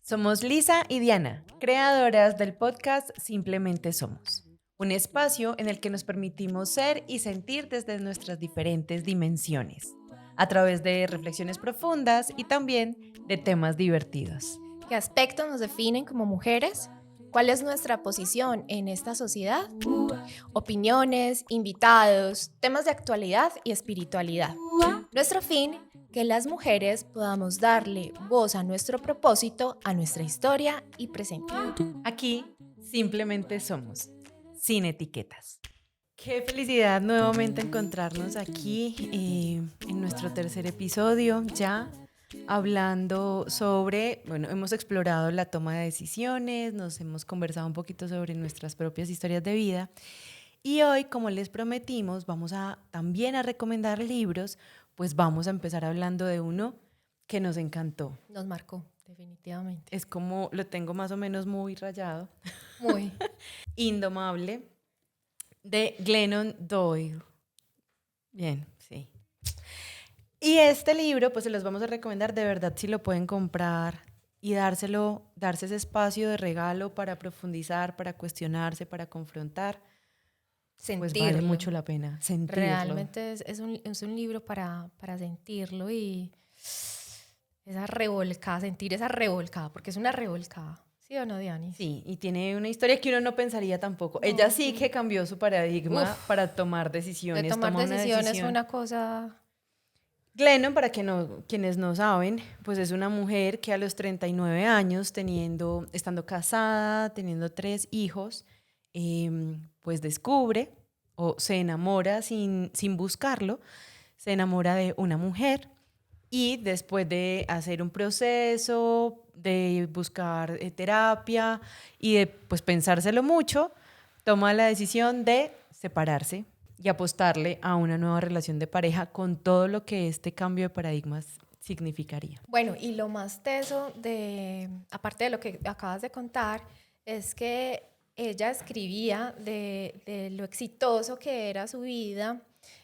Somos Lisa y Diana, creadoras del podcast Simplemente Somos, un espacio en el que nos permitimos ser y sentir desde nuestras diferentes dimensiones, a través de reflexiones profundas y también de temas divertidos. ¿Qué aspectos nos definen como mujeres? ¿Cuál es nuestra posición en esta sociedad? Opiniones, invitados, temas de actualidad y espiritualidad. Nuestro fin, que las mujeres podamos darle voz a nuestro propósito, a nuestra historia y presente. Aquí simplemente somos, sin etiquetas. Qué felicidad nuevamente encontrarnos aquí en nuestro tercer episodio ya hablando sobre, hemos explorado la toma de decisiones, nos hemos conversado un poquito sobre nuestras propias historias de vida y hoy, como les prometimos, vamos a también a recomendar libros, pues vamos a empezar hablando de uno que nos encantó. Nos marcó, definitivamente. Es como, lo tengo más o menos muy rayado. Muy. Indomable, de Glennon Doyle. Bien, sí. Y este libro, pues se los vamos a recomendar, de verdad, si lo pueden comprar y darse ese espacio de regalo para profundizar, para cuestionarse, para confrontar, Sentirlo. pues vale mucho la pena sentirlo. Realmente es un libro para sentirlo y sentir esa revolcada, porque es una revolcada. ¿Sí o no, Dianis? Sí, y tiene una historia que uno no pensaría tampoco. Ella sí que cambió su paradigma para tomar decisiones. De tomar decisiones fue una cosa... Glennon, para quienes no saben, pues es una mujer que a los 39 años, estando casada, teniendo 3 hijos, pues descubre o se enamora sin buscarlo, se enamora de una mujer y después de hacer un proceso, de buscar terapia y de pues pensárselo mucho, toma la decisión de separarse y apostarle a una nueva relación de pareja con todo lo que este cambio de paradigmas significaría. Bueno, y lo más teso aparte de lo que acabas de contar, es que ella escribía de lo exitoso que era su vida,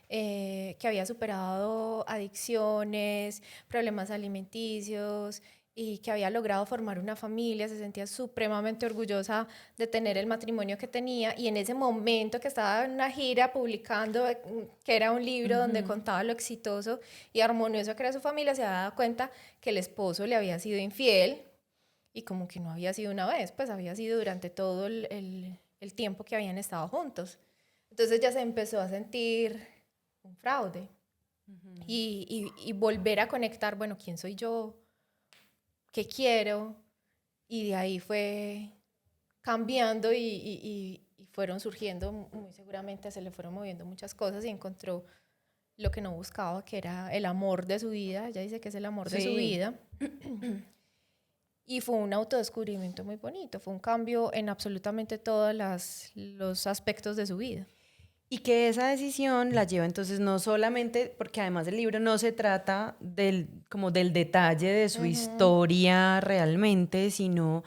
que había superado adicciones, problemas alimenticios y que había logrado formar una familia, se sentía supremamente orgullosa de tener el matrimonio que tenía y en ese momento que estaba en una gira publicando que era un libro donde contaba lo exitoso y armonioso que era su familia, se había dado cuenta que el esposo le había sido infiel y como que no había sido una vez, pues había sido durante todo el tiempo que habían estado juntos. Entonces ya se empezó a sentir un fraude y volver a conectar, bueno, ¿quién soy yo? ¿Qué quiero? Y de ahí fue cambiando y fueron surgiendo, muy seguramente se le fueron moviendo muchas cosas y encontró lo que no buscaba, que era el amor de su vida. Ella dice que es el amor de su vida. Y fue un autodescubrimiento muy bonito, fue un cambio en absolutamente todos los aspectos de su vida. Y que esa decisión la lleva entonces no solamente, porque además el libro no se trata como del detalle de su historia realmente, sino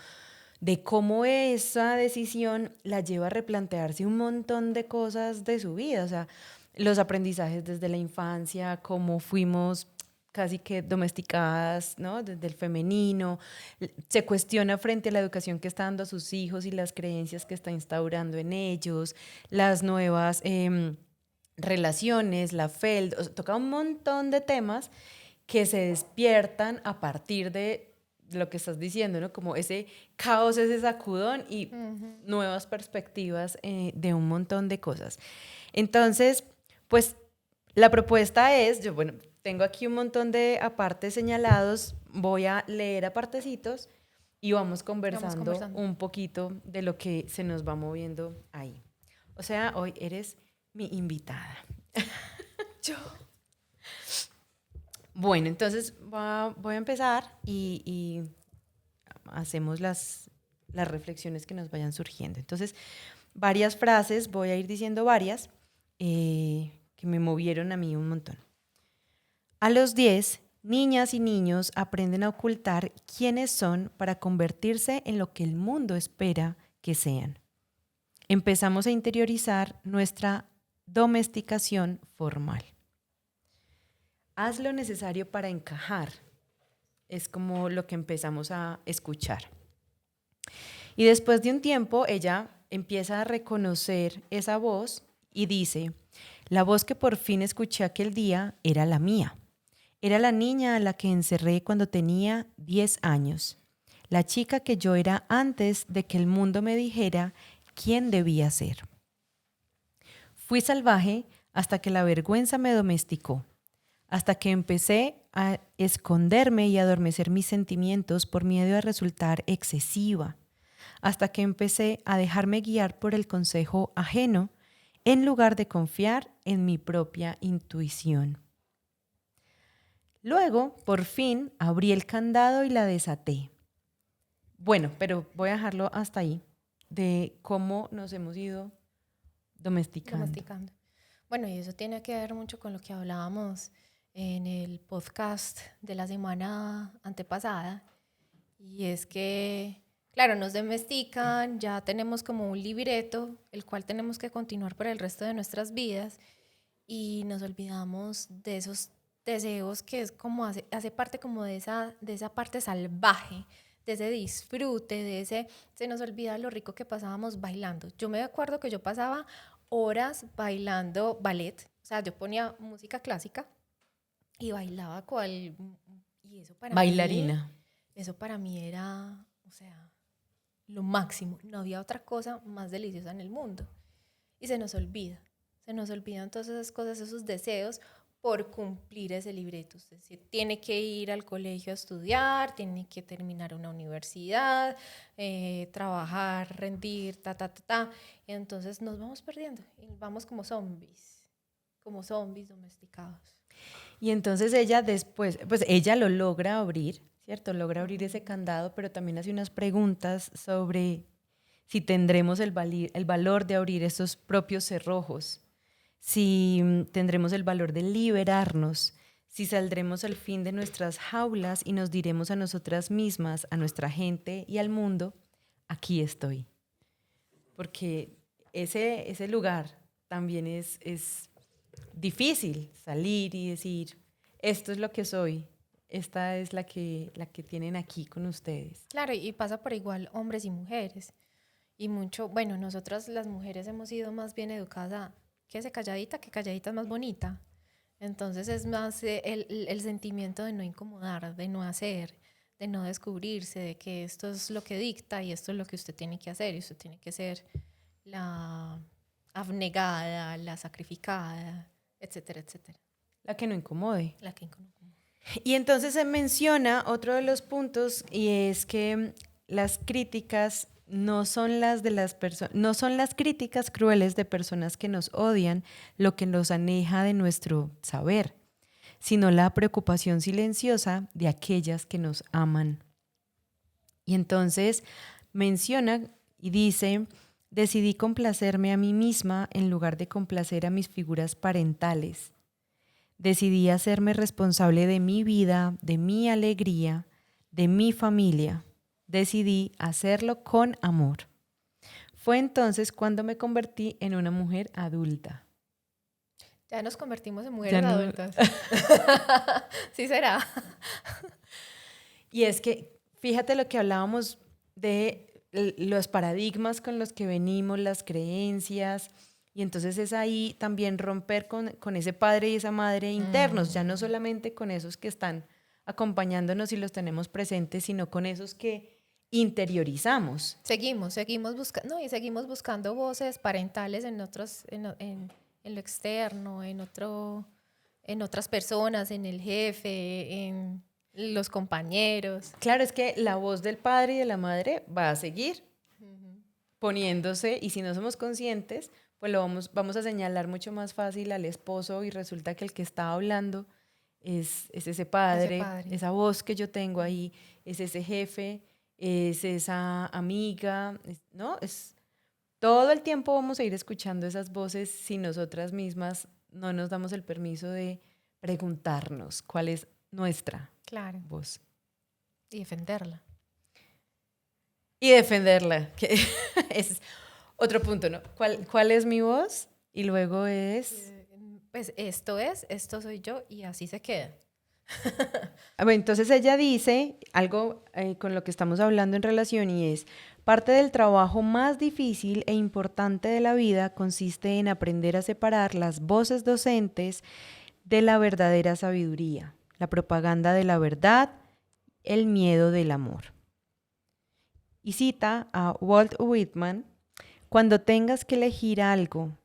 de cómo esa decisión la lleva a replantearse un montón de cosas de su vida, o sea, los aprendizajes desde la infancia, cómo fuimos casi que domesticadas, ¿no? Desde el femenino, se cuestiona frente a la educación que está dando a sus hijos y las creencias que está instaurando en ellos, las nuevas relaciones, la fe, toca un montón de temas que se despiertan a partir de lo que estás diciendo, ¿no? Como ese caos, ese sacudón y nuevas perspectivas de un montón de cosas. Entonces, pues la propuesta es, tengo aquí un montón de apartes señalados, voy a leer apartecitos y vamos conversando un poquito de lo que se nos va moviendo ahí. O sea, hoy eres mi invitada. Yo. Bueno, entonces voy a empezar y hacemos las reflexiones que nos vayan surgiendo. Entonces, varias frases, voy a ir diciendo varias que me movieron a mí un montón. A los 10, niñas y niños aprenden a ocultar quiénes son para convertirse en lo que el mundo espera que sean. Empezamos a interiorizar nuestra domesticación formal. Haz lo necesario para encajar. es como lo que empezamos a escuchar. Y después de un tiempo, ella empieza a reconocer esa voz y dice, la voz que por fin escuché aquel día era la mía. Era la niña a la que encerré cuando tenía 10 años. La chica que yo era antes de que el mundo me dijera quién debía ser. Fui salvaje hasta que la vergüenza me domesticó, hasta que empecé a esconderme y adormecer mis sentimientos por miedo a resultar excesiva, hasta que empecé a dejarme guiar por el consejo ajeno en lugar de confiar en mi propia intuición. Luego, por fin, abrí el candado y la desaté. Bueno, pero voy a dejarlo hasta ahí, de cómo nos hemos ido domesticando. Bueno, y eso tiene que ver mucho con lo que hablábamos en el podcast de la semana antepasada. Y es que, claro, nos domestican, ya tenemos como un libreto, el cual tenemos que continuar por el resto de nuestras vidas. Y nos olvidamos de esos deseos que es como hace parte como de esa parte salvaje, de ese disfrute, se nos olvida lo rico que pasábamos bailando. Yo me acuerdo que yo pasaba horas bailando ballet, o sea, yo ponía música clásica y bailaba y eso para Bailarina. eso para mí era, o sea, lo máximo. No había otra cosa más deliciosa en el mundo. Y se nos olvidan todas esas cosas, esos deseos por cumplir ese libreto. Es decir, tiene que ir al colegio a estudiar, tiene que terminar una universidad, trabajar, rendir, Y entonces nos vamos perdiendo y vamos como zombies domesticados. Y entonces ella después, pues ella lo logra abrir, ¿cierto? Logra abrir ese candado, pero también hace unas preguntas sobre si tendremos el valor de abrir esos propios cerrojos, si tendremos el valor de liberarnos, si saldremos al fin de nuestras jaulas y nos diremos a nosotras mismas, a nuestra gente y al mundo, aquí estoy. Porque ese lugar también es difícil, salir y decir, esto es lo que soy, esta es la que tienen aquí con ustedes. Claro, y pasa por igual hombres y mujeres. Y mucho, bueno, nosotras las mujeres hemos sido más bien educadas a que calladita es más bonita. Entonces es más el sentimiento de no incomodar, de no hacer, de no descubrirse, de que esto es lo que dicta y esto es lo que usted tiene que hacer y usted tiene que ser la abnegada, la sacrificada, etcétera, etcétera. La que no incomode. La que incomode. Y entonces se menciona otro de los puntos y es que las críticas no son las críticas crueles de personas que nos odian lo que nos aleja de nuestro saber, sino la preocupación silenciosa de aquellas que nos aman. Y entonces menciona y dice, decidí complacerme a mí misma en lugar de complacer a mis figuras parentales. Decidí hacerme responsable de mi vida, de mi alegría, de mi familia. Decidí hacerlo con amor. Fue entonces cuando me convertí en una mujer adulta. Ya nos convertimos en mujeres adultas. Sí será. Y es que, fíjate lo que hablábamos de los paradigmas con los que venimos, las creencias, y entonces es ahí también romper con ese padre y esa madre internos, ya no solamente con esos que están acompañándonos y los tenemos presentes, sino con esos que interiorizamos. Seguimos buscando, y seguimos buscando voces parentales en lo externo, en otras personas, en el jefe, en los compañeros. Claro, es que la voz del padre y de la madre va a seguir poniéndose, y si no somos conscientes, pues lo vamos a señalar mucho más fácil al esposo y resulta que el que está hablando es ese padre, esa voz que yo tengo ahí, es ese jefe, es esa amiga, ¿no? Todo el tiempo vamos a ir escuchando esas voces si nosotras mismas no nos damos el permiso de preguntarnos cuál es nuestra voz. Y defenderla. Y defenderla, que es otro punto, ¿no? ¿Cuál es mi voz? Y luego es... Pues esto soy yo y así se queda. Bueno, entonces ella dice algo con lo que estamos hablando en relación y es, parte del trabajo más difícil e importante de la vida consiste en aprender a separar las voces docentes de la verdadera sabiduría, la propaganda de la verdad, el miedo del amor. Y cita a Walt Whitman, cuando tengas que elegir algo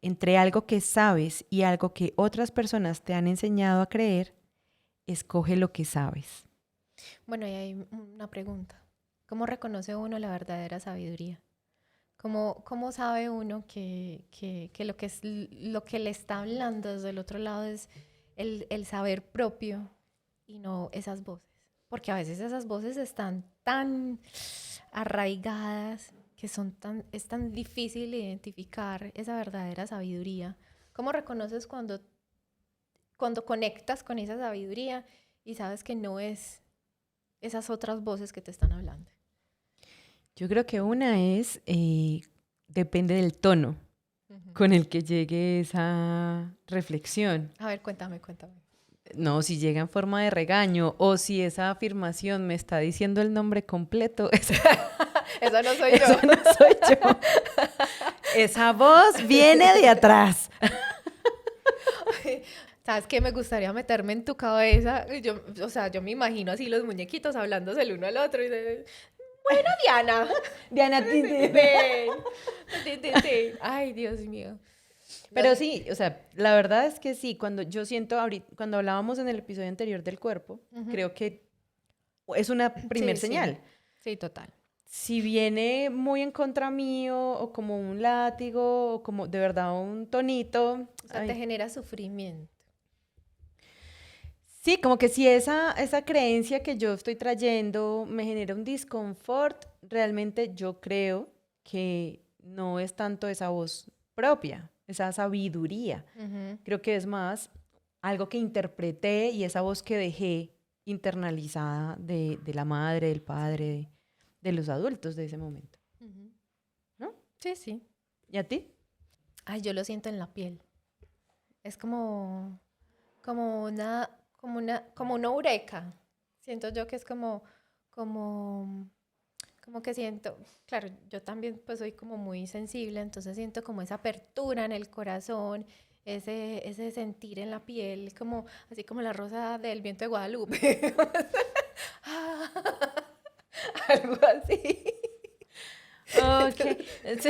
entre algo que sabes y algo que otras personas te han enseñado a creer, escoge lo que sabes. Bueno, y hay una pregunta. ¿Cómo reconoce uno la verdadera sabiduría? ¿Cómo sabe uno que lo que le está hablando desde el otro lado es el saber propio y no esas voces? Porque a veces esas voces están tan arraigadas que es tan difícil identificar esa verdadera sabiduría. ¿Cómo reconoces cuando conectas con esa sabiduría y sabes que no es esas otras voces que te están hablando? Yo creo que una es, depende del tono Ujú. con el que llegue esa reflexión. A ver, cuéntame. No, si llega en forma de regaño o si esa afirmación me está diciendo el nombre completo, Eso no soy eso yo. no soy yo. Esa voz viene de atrás. ¿Sabes qué? Me gustaría meterme en tu cabeza. O sea, yo me imagino así los muñequitos hablándose el uno al otro. Y bueno, Diana. Diana, Ven. Ay, Dios mío. pero sí, o sea, la verdad es que sí, cuando yo siento ahorita, cuando hablábamos en el episodio anterior del cuerpo, creo que es una primer señal. Sí, total. Si viene muy en contra mío o como un látigo o como de verdad un tonito, O sea, te genera sufrimiento. sí, como que si esa creencia que yo estoy trayendo me genera un disconfort, realmente yo creo que no es tanto esa voz propia, esa sabiduría. Ujú. Creo que es más algo que interpreté y esa voz que dejé internalizada de la madre, del padre, de los adultos de ese momento, Ujú. ¿no? Sí, sí. ¿Y a ti? Ay, yo lo siento en la piel. Es como una eureka. Siento yo que es como, como que siento, claro, yo también pues soy como muy sensible, entonces siento como esa apertura en el corazón, ese sentir en la piel, como, así como la rosa del viento de Guadalupe. Algo así. Ok. Sí.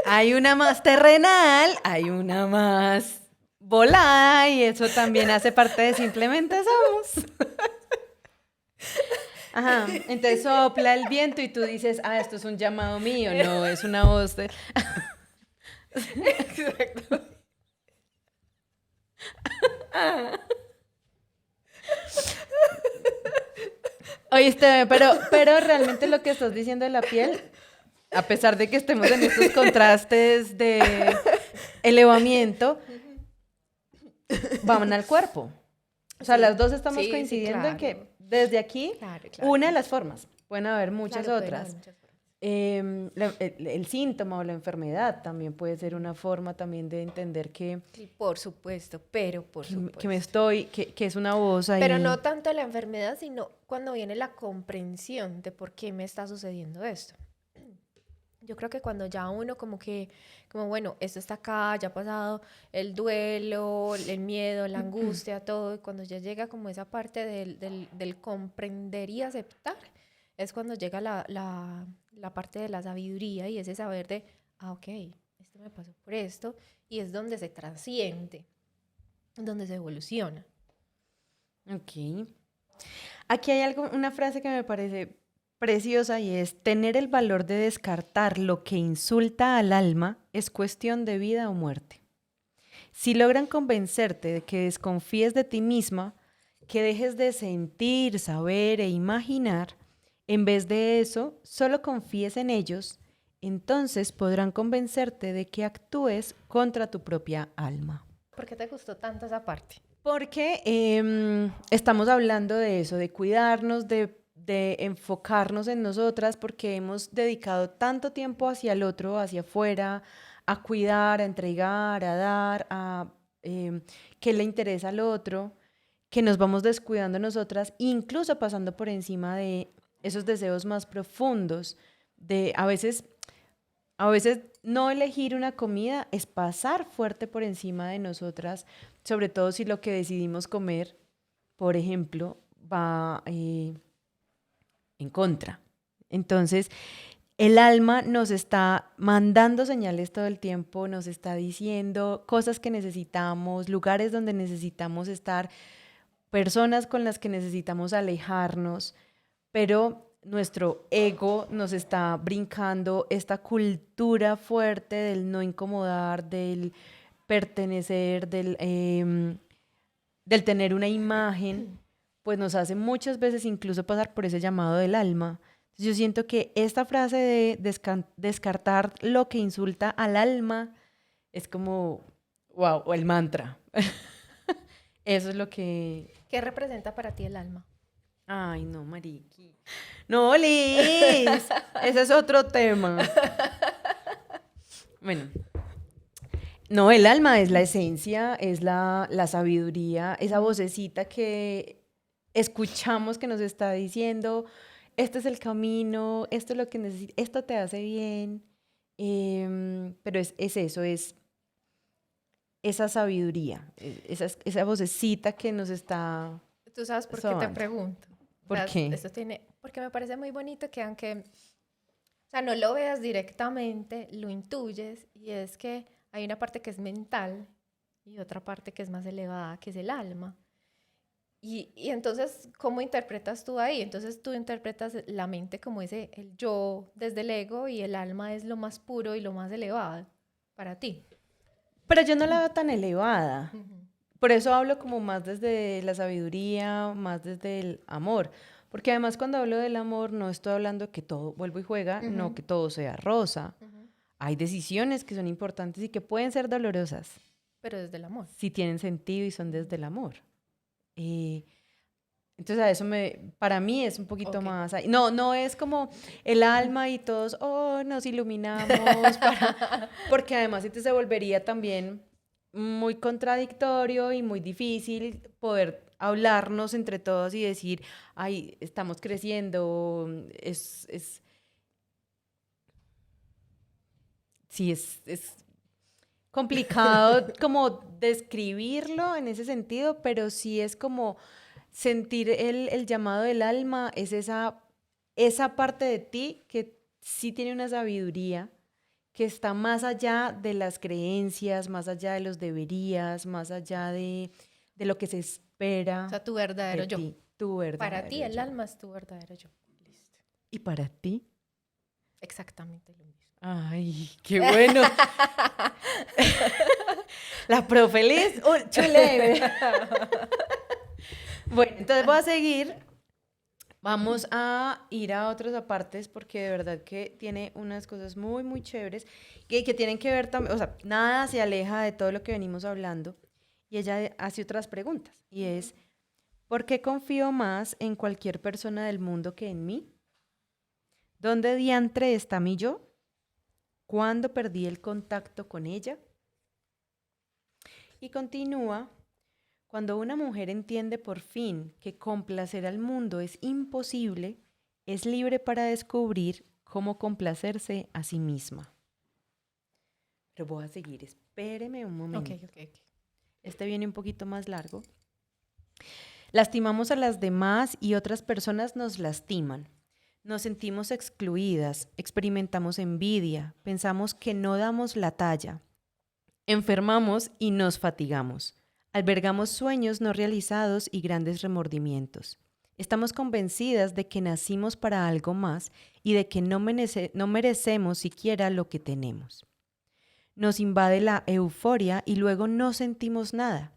Hay una más terrenal, hay una más volada y eso también hace parte de simplemente somos. Ajá, entonces sopla el viento y tú dices, ah, esto es un llamado mío, no, es una voz de... Exacto. Oíste, pero realmente lo que estás diciendo de la piel, a pesar de que estemos en estos contrastes de elevamiento, van al cuerpo. O sea, Sí, las dos estamos sí, sí, coincidiendo en claro. que desde aquí, Claro, una de claro. las formas, pueden haber muchas Claro, pueden haber otras. muchas formas. El síntoma o la enfermedad también puede ser una forma también de entender Sí, por supuesto, pero por supuesto. que es una voz ahí. Pero no tanto la enfermedad, sino cuando viene la comprensión de por qué me está sucediendo esto. Yo creo que cuando ya uno como bueno, esto está acá, ya ha pasado el duelo, el miedo, la angustia, todo, y cuando ya llega como esa parte del comprender y aceptar, es cuando llega la parte de la sabiduría y ese saber de, ok, esto me pasó por esto, y es donde se trasciende, donde se evoluciona. Ok. Aquí hay una frase que me parece preciosa y es, tener el valor de descartar lo que insulta al alma es cuestión de vida o muerte. Si logran convencerte de que desconfíes de ti misma, que dejes de sentir, saber e imaginar, en vez de eso, solo confíes en ellos, entonces podrán convencerte de que actúes contra tu propia alma. ¿Por qué te gustó tanto esa parte? Porque estamos hablando de eso, de cuidarnos, de enfocarnos en nosotras, porque hemos dedicado tanto tiempo hacia el otro, hacia afuera, a cuidar, a entregar, a dar, a qué le interesa al otro, que nos vamos descuidando nosotras, incluso pasando por encima de esos deseos más profundos, de a veces no elegir una comida es pasar fuerte por encima de nosotras, sobre todo si lo que decidimos comer, por ejemplo, va en contra. Entonces, el alma nos está mandando señales todo el tiempo, nos está diciendo cosas que necesitamos, lugares donde necesitamos estar, personas con las que necesitamos alejarnos, pero nuestro ego nos está brincando esta cultura fuerte del no incomodar, del pertenecer, del tener una imagen, pues nos hace muchas veces incluso pasar por ese llamado del alma. Entonces yo siento que esta frase de descartar lo que insulta al alma es como, wow, o el mantra. Eso es lo que... ¿Qué representa para ti el alma? Ay, no, Mariqui. No, Liz, ese es otro tema. Bueno, no, el alma es la esencia, es la sabiduría, esa vocecita que escuchamos que nos está diciendo, este es el camino, esto es lo que necesitas, esto te hace bien. Pero es eso, es esa sabiduría, esa vocecita que nos está ¿Tú sabes por qué te sobando. pregunto? O ¿Por sea, qué? porque me parece muy bonito que aunque, o sea, no lo veas directamente, lo intuyes, y es que hay una parte que es mental y otra parte que es más elevada, que es el alma. Y entonces, ¿cómo interpretas tú ahí? Entonces tú interpretas la mente como el yo desde el ego, y el alma es lo más puro y lo más elevado para ti. Pero yo no la veo tan elevada. Ujú. Por eso hablo como más desde la sabiduría, más desde el amor. Porque además cuando hablo del amor no estoy hablando que todo vuelvo y juega, no Ujú, que todo sea rosa. ujú. Hay decisiones que son importantes y que pueden ser dolorosas Pero desde el amor. si tienen sentido y son Ujú. desde el amor. Eh, entonces a eso para mí es un poquito Ok. más ahí. No, no es como el alma y todos, oh, nos iluminamos porque además entonces se volvería también muy contradictorio y muy difícil poder hablarnos entre todos y decir, ay, estamos creciendo, sí, es complicado como describirlo en ese sentido, pero sí es como sentir el llamado del alma, es esa parte de ti que sí tiene una sabiduría, que está más allá de las creencias, más allá de los deberías, más allá de lo que se O espera sea, tu de verdadero yo. ti, tu Para ti verdadero el yo. alma es tu verdadero yo. Listo. ¿Y para ti? Exactamente lo mismo. Ay, qué bueno. La profe Liz, chule. Bueno, entonces voy a seguir. Vamos a ir a otras apartes porque de verdad que tiene unas cosas muy, muy chéveres que tienen que ver también, o sea, nada se aleja de todo lo que venimos hablando. Y ella hace otras preguntas y es, ¿por qué confío más en cualquier persona del mundo que en mí? ¿Dónde diantre está mi yo? ¿Cuándo perdí el contacto con ella? Y continúa. Cuando una mujer entiende por fin que complacer al mundo es imposible, es libre para descubrir cómo complacerse a sí misma. Pero voy a seguir, espéreme un Ok, momento. ok, ok. Este viene un poquito más largo. Lastimamos a las demás y otras personas nos lastiman. Nos sentimos excluidas, experimentamos envidia, pensamos que no damos la talla, enfermamos y nos fatigamos. Albergamos sueños no realizados y grandes remordimientos. Estamos convencidas de que nacimos para algo más y de que no merecemos siquiera lo que tenemos. Nos invade la euforia y luego no sentimos nada.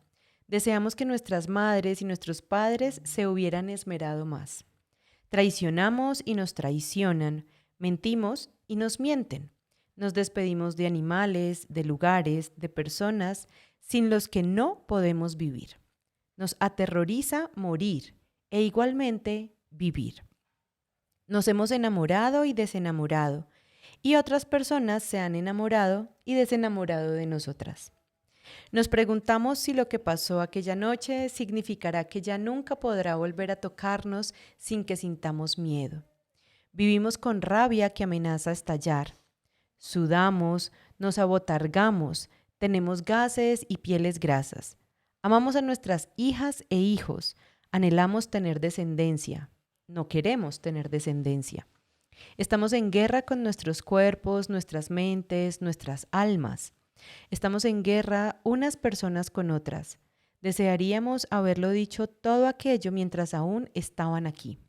Deseamos que nuestras madres y nuestros padres se hubieran esmerado más. Traicionamos y nos traicionan, mentimos y nos mienten. Nos despedimos de animales, de lugares, de personas sin los que no podemos vivir. Nos aterroriza morir e igualmente vivir. Nos hemos enamorado y desenamorado y otras personas se han enamorado y desenamorado de nosotras. Nos preguntamos si lo que pasó aquella noche significará que ya nunca podrá volver a tocarnos sin que sintamos miedo. Vivimos con rabia que amenaza estallar. Sudamos, nos abotargamos, tenemos gases y pieles grasas. Amamos a nuestras hijas e hijos, anhelamos tener descendencia, no queremos tener descendencia. Estamos en guerra con nuestros cuerpos, nuestras mentes, nuestras almas. Estamos en guerra unas personas con otras. Desearíamos haberlo dicho todo aquello mientras aún estaban aquí.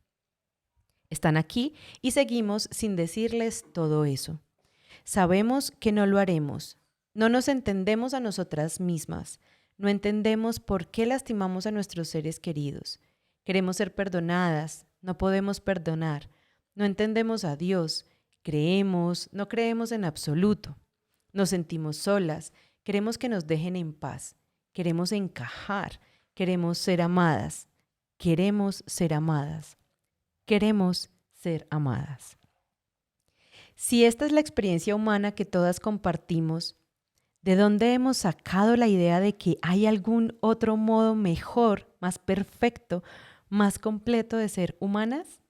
Están aquí y seguimos sin decirles todo eso. Sabemos que no lo haremos. No nos entendemos a nosotras mismas. No entendemos por qué lastimamos a nuestros seres queridos. Queremos ser perdonadas. No podemos perdonar. No entendemos a Dios. Creemos, no creemos en absoluto. Nos sentimos solas. Queremos que nos dejen en paz. Queremos encajar. Queremos ser amadas. Queremos ser amadas. Queremos ser amadas. Si esta es la experiencia humana que todas compartimos, ¿de dónde hemos sacado la idea de que hay algún otro modo mejor, más perfecto, más completo de ser humanas?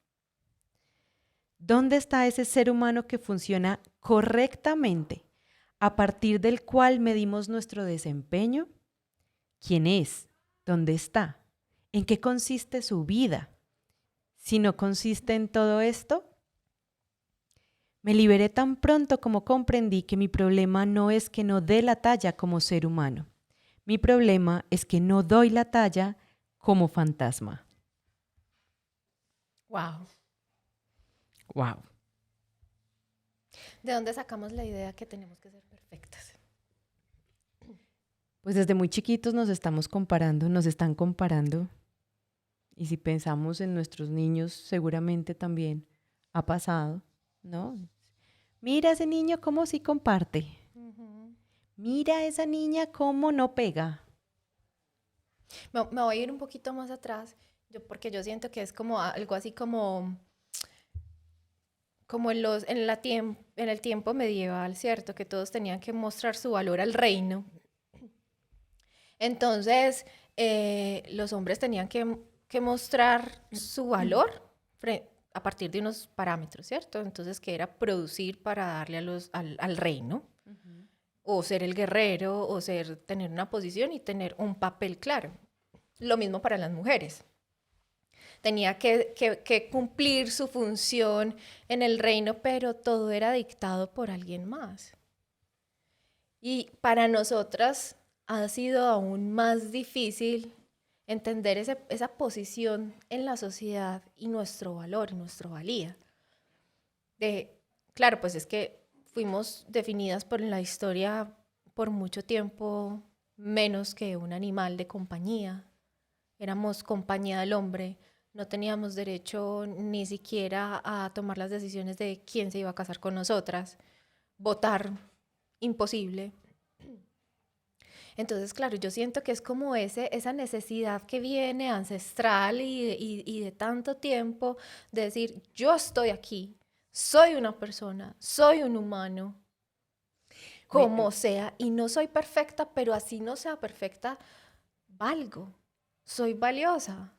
¿Dónde está ese ser humano que funciona correctamente, a partir del cual medimos nuestro desempeño? ¿Quién es? ¿Dónde está? ¿En qué consiste su vida? Si no consiste en todo esto, me liberé tan pronto como comprendí que mi problema no es que no dé la talla como ser humano. Mi problema es que no doy la talla como fantasma. Wow. Wow. ¿De dónde sacamos la idea que tenemos que ser perfectas? Pues desde muy chiquitos nos estamos comparando, nos están comparando. Y si pensamos en nuestros niños, seguramente también ha pasado, ¿no? Mira ese niño cómo sí comparte. Uh-huh. Mira esa niña cómo no pega. Me voy a ir un poquito más atrás, porque yo siento que es como algo así como en el tiempo medieval, ¿cierto? Que todos tenían que mostrar su valor al reino. Entonces, los hombres tenían que mostrar su valor a partir de unos parámetros, ¿cierto? Entonces, que era producir para darle al reino, o ser el guerrero, o tener una posición y tener un papel claro. Lo mismo para las mujeres. Tenía que cumplir su función en el reino, pero todo era dictado por alguien más. Y para nosotras ha sido aún más difícil entender esa posición en la sociedad y nuestro valor y nuestra valía. Claro, pues es que fuimos definidas por la historia por mucho tiempo menos que un animal de compañía. Éramos compañía del hombre. No teníamos derecho ni siquiera a tomar las decisiones de quién se iba a casar con nosotras. Votar, imposible. Entonces, claro, yo siento que es como esa necesidad que viene ancestral y de tanto tiempo de decir, yo estoy aquí, soy una persona, soy un humano, como sea, y no soy perfecta, pero así no sea perfecta, valgo, soy valiosa.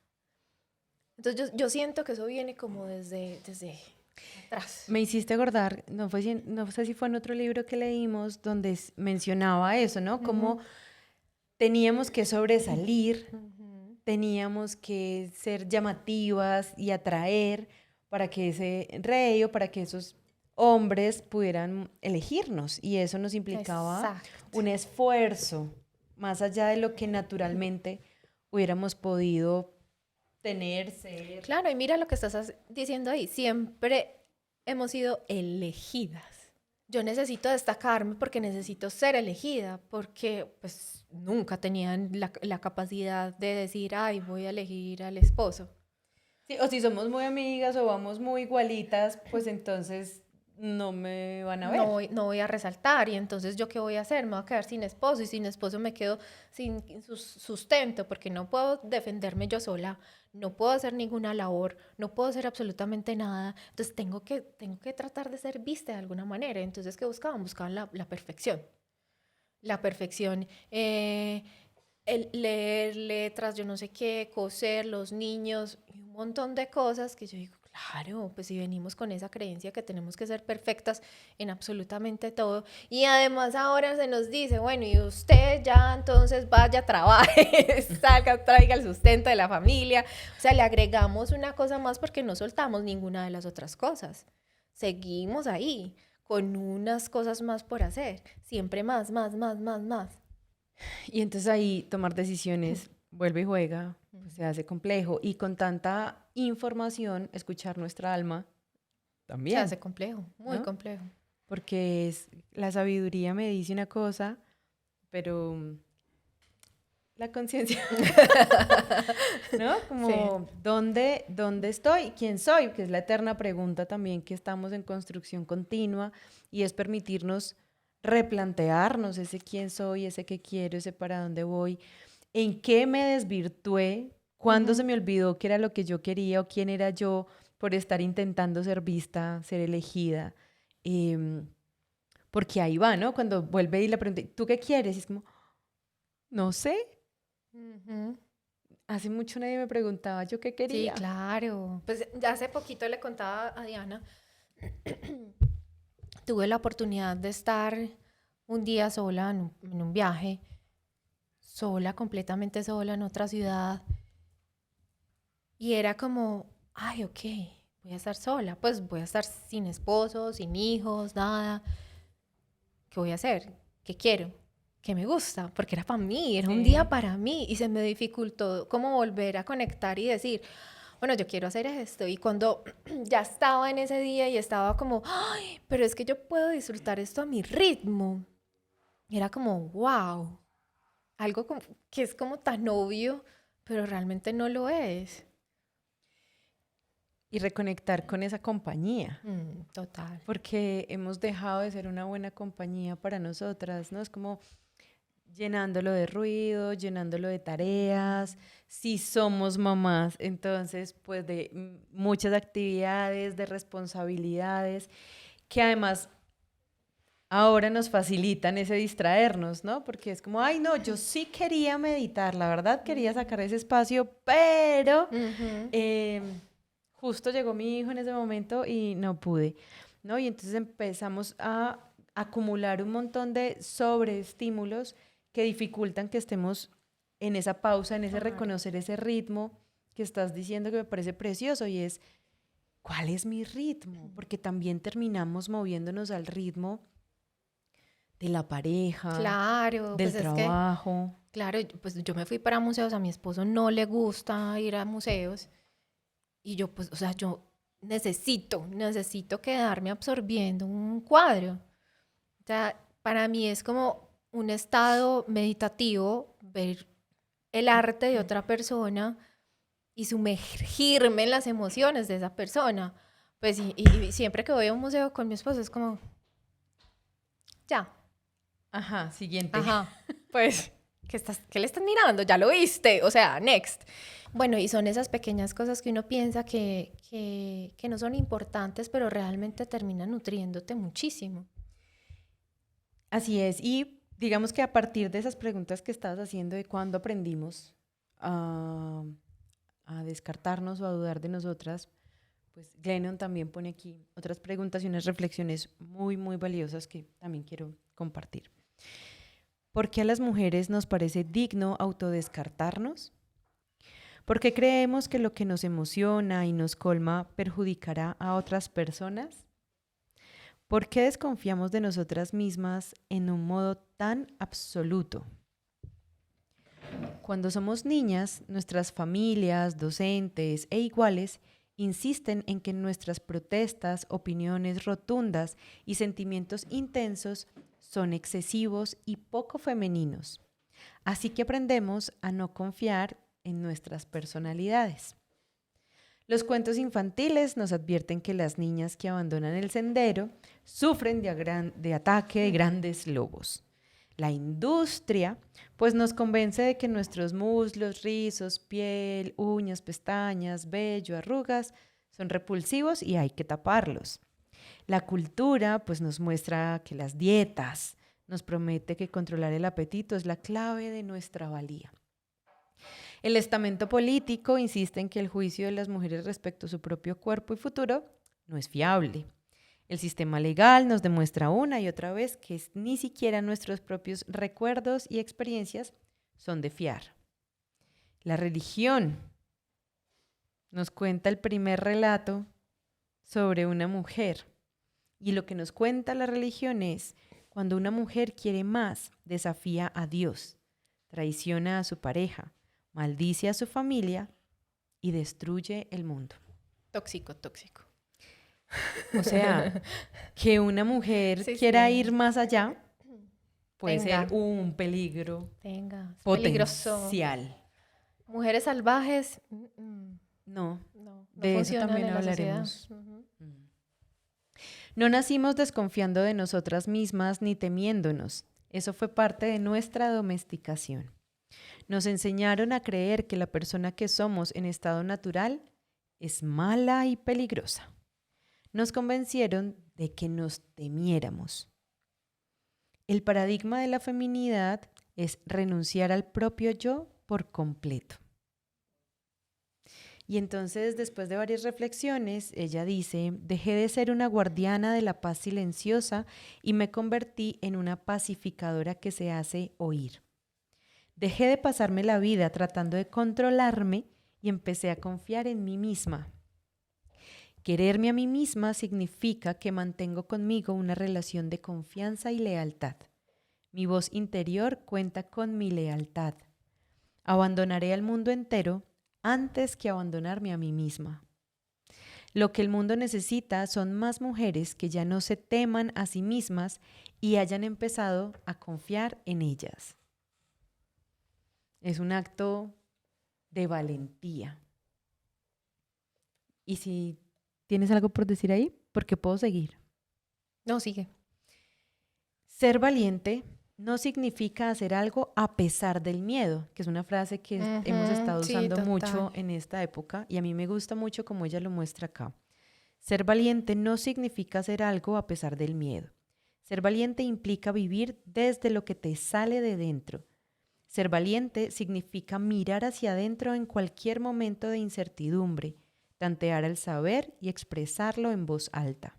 Entonces yo siento que eso viene como desde atrás. Me hiciste acordar, no sé si fue en otro libro que leímos donde mencionaba eso, ¿no? Como teníamos que sobresalir, teníamos que ser llamativas y atraer para que ese rey o para que esos hombres pudieran elegirnos. Y eso nos implicaba un esfuerzo más allá de lo que naturalmente hubiéramos podido tener, ser. Claro, y mira lo que estás diciendo ahí. Siempre hemos sido elegidas. Yo necesito destacarme porque necesito ser elegida, porque pues nunca tenían la capacidad de decir, ay, voy a elegir al esposo. Sí, o si somos muy amigas o vamos muy igualitas, pues entonces no me van a ver. No voy a resaltar, y entonces ¿yo qué voy a hacer? Me voy a quedar sin esposo, y sin esposo me quedo sin sustento, porque no puedo defenderme yo sola, no puedo hacer ninguna labor, no puedo hacer absolutamente nada. Entonces tengo que tratar de ser vista de alguna manera. Entonces, ¿qué buscaban? Buscaban la perfección. La perfección, el leer letras, yo no sé qué, coser, los niños, y un montón de cosas que yo digo, claro, pues si venimos con esa creencia que tenemos que ser perfectas en absolutamente todo, y además ahora se nos dice, bueno, y usted ya entonces vaya, trabaje, salga, traiga el sustento de la familia. O sea, le agregamos una cosa más porque no soltamos ninguna de las otras cosas. Seguimos ahí con unas cosas más por hacer, siempre más, más, más, más, más. Y entonces ahí tomar decisiones, vuelve y juega, pues se hace complejo. Y con tanta información, escuchar nuestra alma Se también, hace complejo, muy ¿no? complejo. Porque la sabiduría me dice una cosa, pero la conciencia, ¿no? Sí. Como, ¿dónde estoy? ¿Quién soy? Que es la eterna pregunta también, que estamos en construcción continua, y es permitirnos replantearnos ese quién soy, ese qué quiero, ese para dónde voy, en qué me desvirtué, cuándo se Ujú. me olvidó qué era lo que yo quería o quién era yo por estar intentando ser vista, ser elegida. Em, Porque ahí va, ¿no? Cuando vuelve y le pregunté, ¿tú qué quieres? Y es como, no sé. Ujú. Hace mucho nadie me preguntaba yo qué Sí, quería. claro. Pues ya hace poquito le contaba a Diana, tuve la oportunidad de estar un día sola en un viaje, sola, completamente sola en otra ciudad, y era como, ay, ok, voy a estar sola, pues voy a estar sin esposo, sin hijos, nada. ¿Qué voy a hacer? ¿Qué quiero? ¿Qué me gusta? Porque era para mí, era un día Sí. para mí, y se me dificultó como volver a conectar y decir, bueno, yo quiero hacer esto. Y cuando ya estaba en ese día y estaba como, ay, pero es que yo puedo disfrutar esto a mi ritmo. Y era como, wow, algo que es como tan obvio, pero realmente no lo es. Y reconectar con esa compañía. Total. Porque hemos dejado de ser una buena compañía para nosotras, ¿no? Es como llenándolo de ruido, llenándolo de tareas. Si somos mamás, entonces, pues de muchas actividades, de responsabilidades, que además ahora nos facilitan ese distraernos, ¿no? Porque es como, ay, no, yo sí quería meditar, la verdad quería sacar ese espacio, pero Ujú. eh, justo llegó mi hijo en ese momento y no pude, ¿no? Y entonces empezamos a acumular un montón de sobreestímulos que dificultan que estemos en esa pausa, en ese Claro. reconocer ese ritmo que estás diciendo, que me parece precioso, y es, ¿cuál es mi ritmo? Porque también terminamos moviéndonos al ritmo de la pareja, Claro, del pues es que, trabajo. claro, pues yo me fui para museos, a mi esposo no le gusta ir a museos, y yo pues, o sea, yo necesito quedarme absorbiendo un cuadro. O sea, para mí es como un estado meditativo ver el arte de otra persona y sumergirme en las emociones de esa persona. Pues y siempre que voy a un museo con mi esposo es como, ya, Ajá, siguiente. ajá, pues, ¿qué le estás mirando? Ya lo viste, o sea, next. Bueno, y son esas pequeñas cosas que uno piensa que no son importantes, pero realmente terminan nutriéndote muchísimo. Así es. Y digamos que a partir de esas preguntas que estabas haciendo de cuándo aprendimos a, a descartarnos o a dudar de nosotras, pues Glennon también pone aquí otras preguntas y unas reflexiones muy, muy valiosas que también quiero compartir. ¿Por qué a las mujeres nos parece digno autodescartarnos? ¿Por qué creemos que lo que nos emociona y nos colma perjudicará a otras personas? ¿Por qué desconfiamos de nosotras mismas en un modo tan absoluto? Cuando somos niñas, nuestras familias, docentes e iguales insisten en que nuestras protestas, opiniones rotundas y sentimientos intensos son excesivos y poco femeninos. Así que aprendemos a no confiar en nuestras personalidades. Los cuentos infantiles nos advierten que las niñas que abandonan el sendero sufren de ataque de grandes lobos. La industria, pues nos convence de que nuestros muslos, rizos, piel, uñas, pestañas, vello, arrugas son repulsivos y hay que taparlos. La cultura, pues nos muestra que las dietas nos promete que controlar el apetito es la clave de nuestra valía. El estamento político insiste en que el juicio de las mujeres respecto a su propio cuerpo y futuro no es fiable. El sistema legal nos demuestra una y otra vez que ni siquiera nuestros propios recuerdos y experiencias son de fiar. La religión nos cuenta el primer relato sobre una mujer. Y lo que nos cuenta la religión es cuando una mujer quiere más, desafía a Dios, traiciona a su pareja, maldice a su familia y destruye el mundo. Tóxico, tóxico. O sea, que una mujer quiera ir más allá puede ser un peligro potencial. Mujeres salvajes, no de eso también hablaremos. No nacimos desconfiando de nosotras mismas ni temiéndonos. Eso fue parte de nuestra domesticación. Nos enseñaron a creer que la persona que somos en estado natural es mala y peligrosa. Nos convencieron de que nos temiéramos. El paradigma de la feminidad es renunciar al propio yo por completo. Y entonces, después de varias reflexiones, ella dice, dejé de ser una guardiana de la paz silenciosa y me convertí en una pacificadora que se hace oír. Dejé de pasarme la vida tratando de controlarme y empecé a confiar en mí misma. Quererme a mí misma significa que mantengo conmigo una relación de confianza y lealtad. Mi voz interior cuenta con mi lealtad. Abandonaré al mundo entero antes que abandonarme a mí misma. Lo que el mundo necesita son más mujeres que ya no se teman a sí mismas y hayan empezado a confiar en ellas. Es un acto de valentía. Y si tienes algo por decir ahí, porque puedo seguir. No, sigue. Ser valiente no significa hacer algo a pesar del miedo, que es una frase que hemos estado usando mucho en esta época y a mí me gusta mucho como ella lo muestra acá. Ser valiente no significa hacer algo a pesar del miedo. Ser valiente implica vivir desde lo que te sale de dentro. Ser valiente significa mirar hacia adentro en cualquier momento de incertidumbre, tantear el saber y expresarlo en voz alta.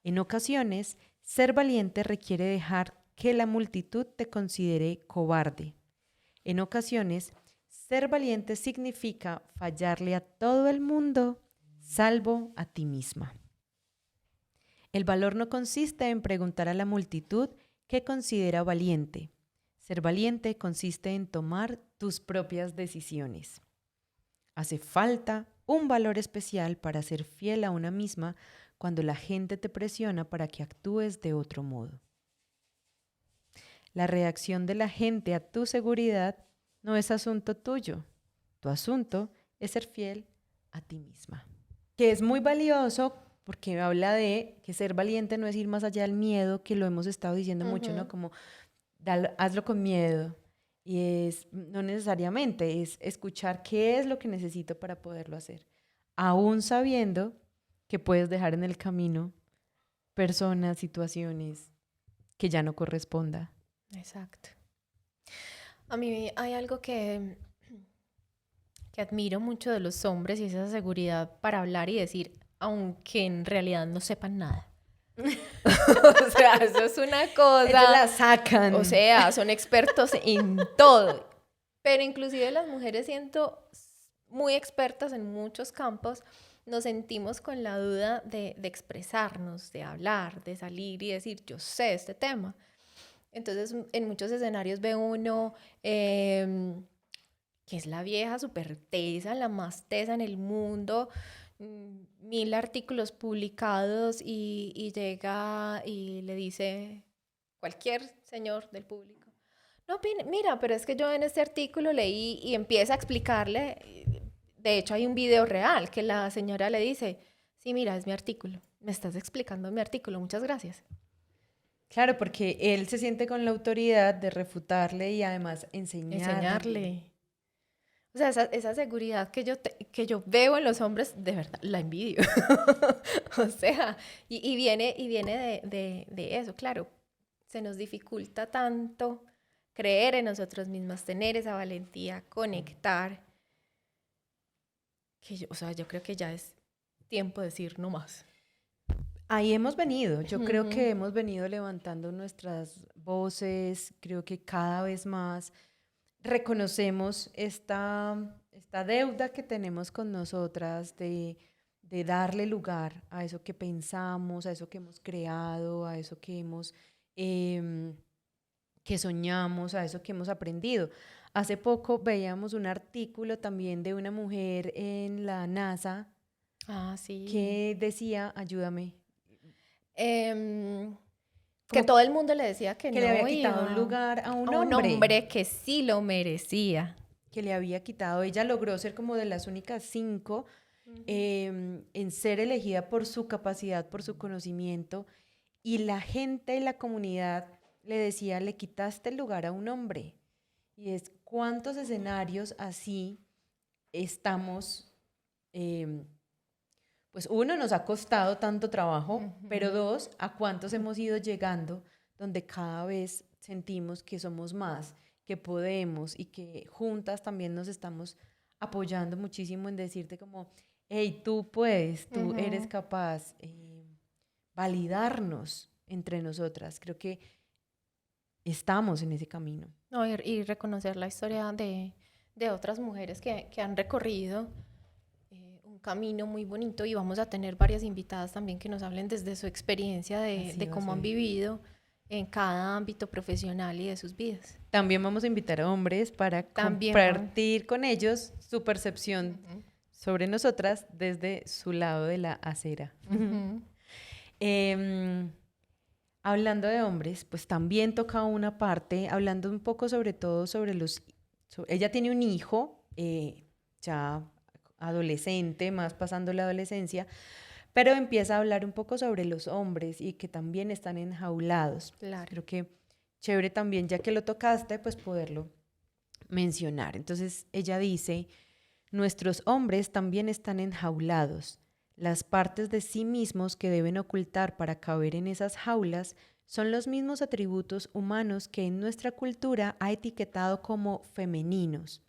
En ocasiones, ser valiente requiere dejar que la multitud te considere cobarde. En ocasiones, ser valiente significa fallarle a todo el mundo, salvo a ti misma. El valor no consiste en preguntar a la multitud qué considera valiente. Ser valiente consiste en tomar tus propias decisiones. Hace falta un valor especial para ser fiel a una misma cuando la gente te presiona para que actúes de otro modo. La reacción de la gente a tu seguridad no es asunto tuyo. Tu asunto es ser fiel a ti misma. Que es muy valioso porque habla de que ser valiente no es ir más allá del miedo, que lo hemos estado diciendo mucho, ¿no? Como hazlo con miedo. Y no necesariamente, es escuchar qué es lo que necesito para poderlo hacer. Aún sabiendo que puedes dejar en el camino personas, situaciones que ya no corresponda. Exacto. A mí hay algo que admiro mucho de los hombres y es esa seguridad para hablar y decir, aunque en realidad no sepan nada. O sea, eso es una cosa. Ellos la sacan. O sea, son expertos en todo. Pero inclusive las mujeres, siento muy expertas en muchos campos, nos sentimos con la duda de expresarnos, de hablar, de salir y decir, yo sé este tema. Entonces, en muchos escenarios ve uno que es la vieja súper tesa, la más tesa en el mundo, 1000 artículos publicados y llega y le dice cualquier señor del público, no, mira, pero es que yo en este artículo leí y empieza a explicarle De hecho, hay un video real que la señora le dice, sí, mira, es mi artículo, me estás explicando mi artículo, muchas gracias. Claro, porque él se siente con la autoridad de refutarle y además enseñarle. Enseñarle. O sea, esa seguridad que yo veo en los hombres, de verdad, la envidio. O sea, y viene de eso, claro. Se nos dificulta tanto creer en nosotros mismos, tener esa valentía, conectar, que yo, o sea, yo creo que ya es tiempo de decir no más. Ahí hemos venido, yo creo Ujú. que hemos venido levantando nuestras voces, creo que cada vez más reconocemos esta deuda que tenemos con nosotras de darle lugar a eso que pensamos, a eso que hemos creado, a eso que hemos, em, que soñamos, a eso que hemos aprendido. Hace poco veíamos un artículo también de una mujer en la NASA Ah, sí. que decía, ayúdame, Em, que como todo el mundo le decía que que le había no quitado un iba lugar a a un un hombre, hombre que sí lo merecía. que le había quitado. Ella logró ser como de las únicas 5 Ujú. en ser elegida por su capacidad, por su conocimiento, y la gente y la comunidad le decía, le quitaste el lugar a un hombre. Y es cuántos escenarios así estamos, em, pues uno, nos ha costado tanto trabajo, pero Ujú. dos, a cuántos hemos ido llegando donde cada vez sentimos que somos más, que podemos y que juntas también nos estamos apoyando muchísimo en decirte como, hey, tú puedes, tú eres Ujú. capaz, validarnos entre nosotras. Creo que estamos en ese camino. No, y reconocer la historia de otras mujeres que han recorrido un camino muy bonito y vamos a tener varias invitadas también que nos hablen desde su experiencia Así de va a cómo han ser. vivido en cada ámbito profesional y de sus vidas. También vamos a invitar a hombres para También van. compartir con ellos su percepción Ujú. sobre nosotras desde su lado de la acera. Ujú. Em, Hablando de hombres, pues también toca una parte, hablando un poco sobre todo sobre ella tiene un hijo, ya adolescente, más pasando la adolescencia, pero empieza a hablar un poco sobre los hombres y que también están enjaulados. Entonces, Claro. creo que chévere también, ya que lo tocaste, pues poderlo mencionar. Entonces ella dice, nuestros hombres también están enjaulados. Las partes de sí mismos que deben ocultar para caber en esas jaulas son los mismos atributos humanos que en nuestra cultura ha etiquetado como femeninos.